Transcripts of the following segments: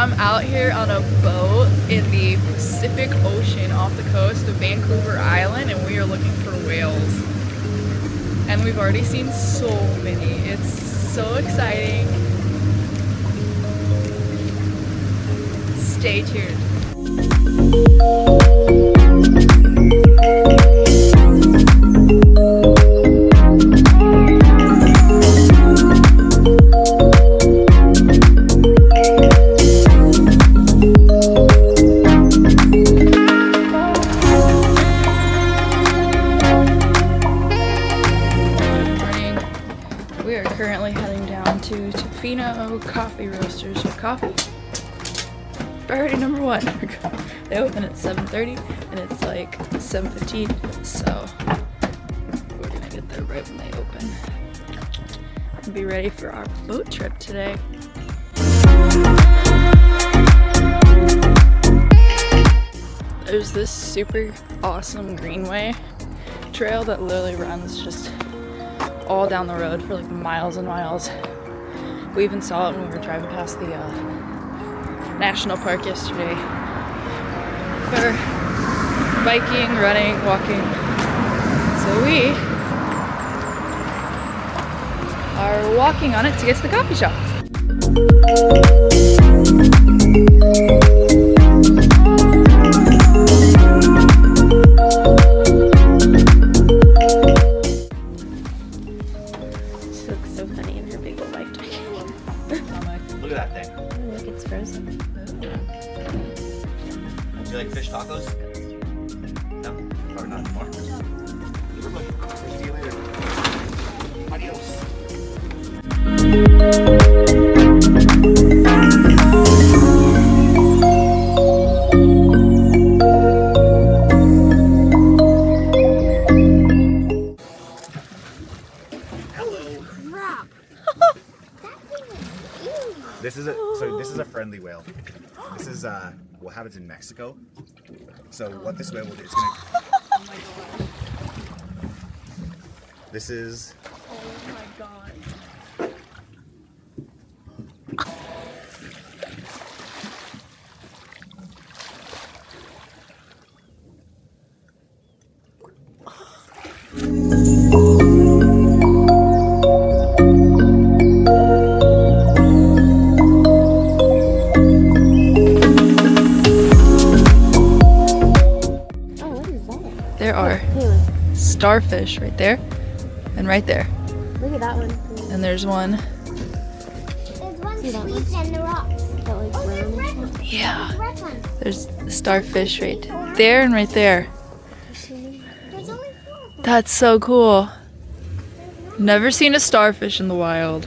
I'm out here on a boat in the Pacific Ocean off the coast of Vancouver Island, and we are looking for whales. And we've already seen so many. It's so exciting. Stay tuned. We are currently heading down to Tofino Coffee Roasters for coffee. Priority number 1. They open at 7:30 and it's like 7:15, so we're gonna get there right when they open and be ready for our boat trip today. There's this super awesome greenway trail that literally runs just all down the road for like miles and miles. We even saw it when we were driving past the national park yesterday. For biking, running, walking. So we are walking on it to get to the coffee shop. Look at that thing. Oh, look, it's frozen. Do you like fish tacos? No? Or not anymore? See you later. Adios. This is a friendly whale. This is what happens in Mexico. So what this whale will do is gonna. Oh my god. This is. Oh my god. There are starfish right there and right there. Look at that one. And there's one. There's one squeezed in the rocks. That like brown. Yeah. Red one. There's starfish right there and right there. There's only 4. That's so cool. Never seen a starfish in the wild.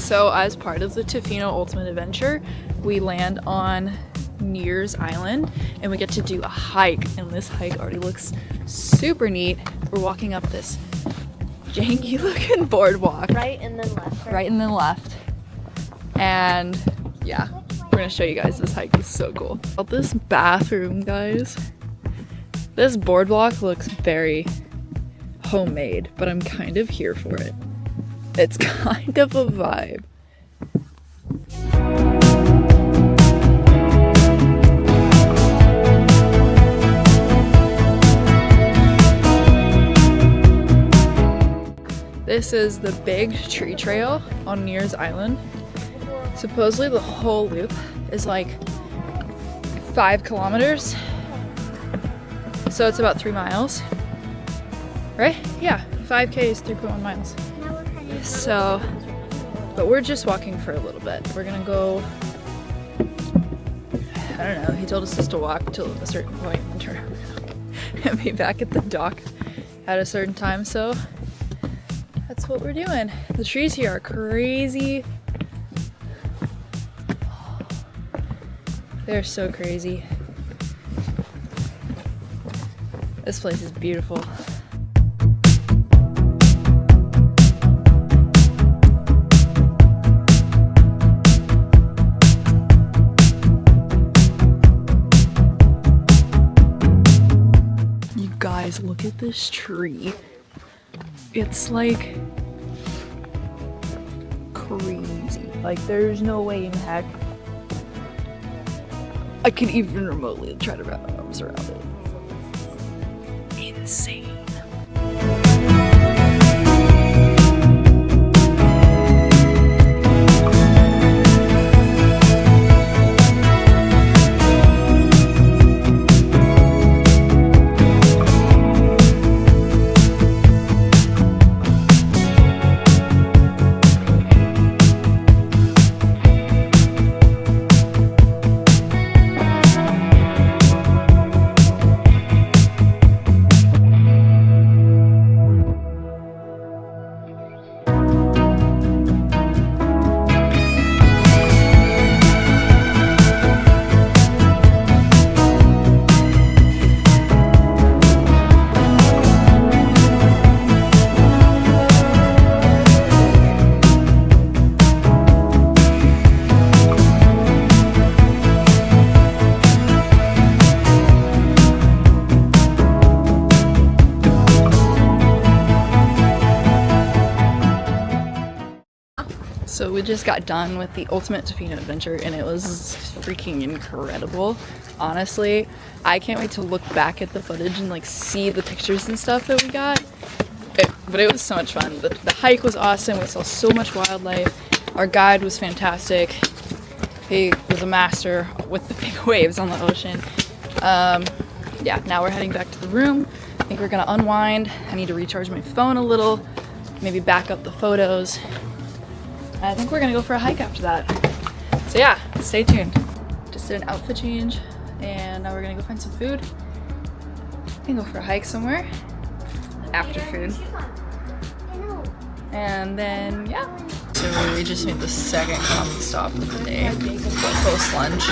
So as part of the Tofino Ultimate Adventure, we land on Nears Island and we get to do a hike, and this hike already looks super neat. We're walking up this janky looking boardwalk. Right and then left. Right and then left. And yeah, we're gonna show you guys this hike. Is so cool. About this bathroom, guys. This boardwalk looks very homemade, but I'm kind of here for it. It's kind of a vibe. This is the big tree trail on Nears Island. Supposedly the whole loop is like 5 kilometers. So it's about 3 miles. Right? Yeah, 5K is 3.1 miles. So, but we're just walking for a little bit. We're gonna go, I don't know, he told us just to walk till a certain point and turn around and be back at the dock at a certain time. So that's what we're doing. The trees here are crazy. They're so crazy. This place is beautiful. You guys, look at this tree. It's like crazy. Like there's no way in heck I can even remotely try to wrap my arms around it. Insane. So we just got done with the ultimate Tofino adventure and it was freaking incredible. Honestly, I can't wait to look back at the footage and like see the pictures and stuff that we got. But it was so much fun. The hike was awesome. We saw so much wildlife. Our guide was fantastic. He was a master with the big waves on the ocean. Yeah, now we're heading back to the room. I think we're gonna unwind. I need to recharge my phone a little, maybe back up the photos. I think we're gonna go for a hike after that. So yeah, stay tuned. Just did an outfit change and now we're gonna go find some food and go for a hike somewhere after food. And then, yeah. So we just made the second coffee stop of the day, post lunch.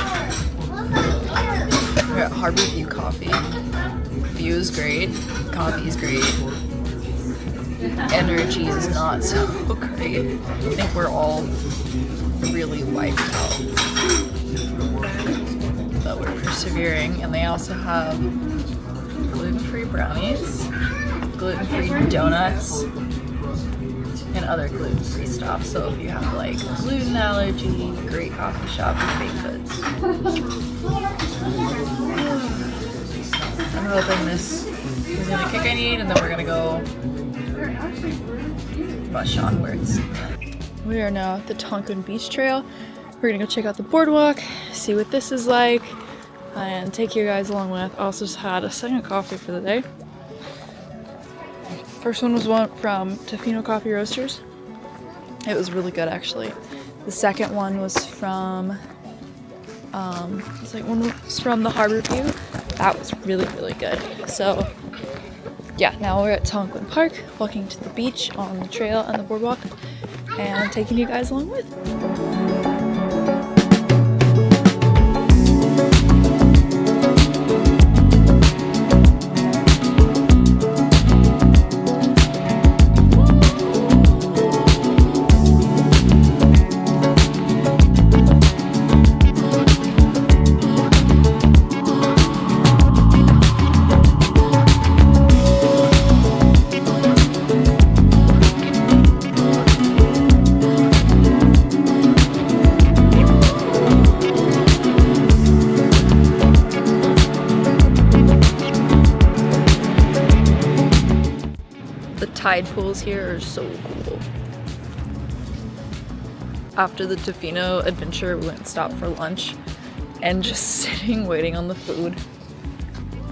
We're at Harbor View Coffee. View is great, coffee is great. Energy is not so great. I think we're all really wiped out. But we're persevering, and they also have gluten-free brownies, gluten-free donuts, and other gluten-free stuff. So if you have like a gluten allergy, great coffee shop and baked goods. I'm hoping this is the kick I need, and then we're gonna go rush onwards. We are now at the Tonquin Beach Trail. We're gonna go check out the boardwalk, see what this is like, and take you guys along with. I also just had a second coffee for the day. First one was one from Tofino Coffee Roasters. It was really good actually. The second one was from one was from the Harbor View. That was really, really good. So yeah, now we're at Tonquin Park, walking to the beach on the trail and the boardwalk, and taking you guys along with. Tide pools here are so cool. After the Tofino adventure, we went and stopped for lunch, and just sitting waiting on the food,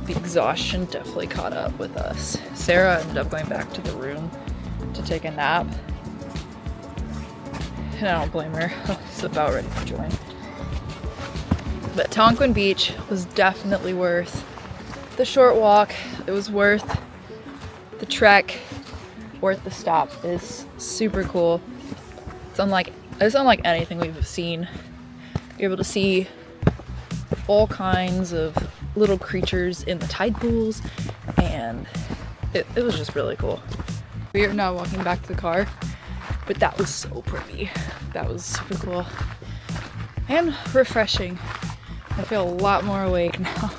the exhaustion definitely caught up with us. Sarah ended up going back to the room to take a nap, and I don't blame her. She's about ready to join. But Tonquin Beach was definitely worth the short walk. It was worth the trek. Worth the stop. Is super cool. It's unlike anything we've seen. You're able to see all kinds of little creatures in the tide pools, and it was just really cool. We are now walking back to the car, but that was so pretty. That was super cool and refreshing. I feel a lot more awake now.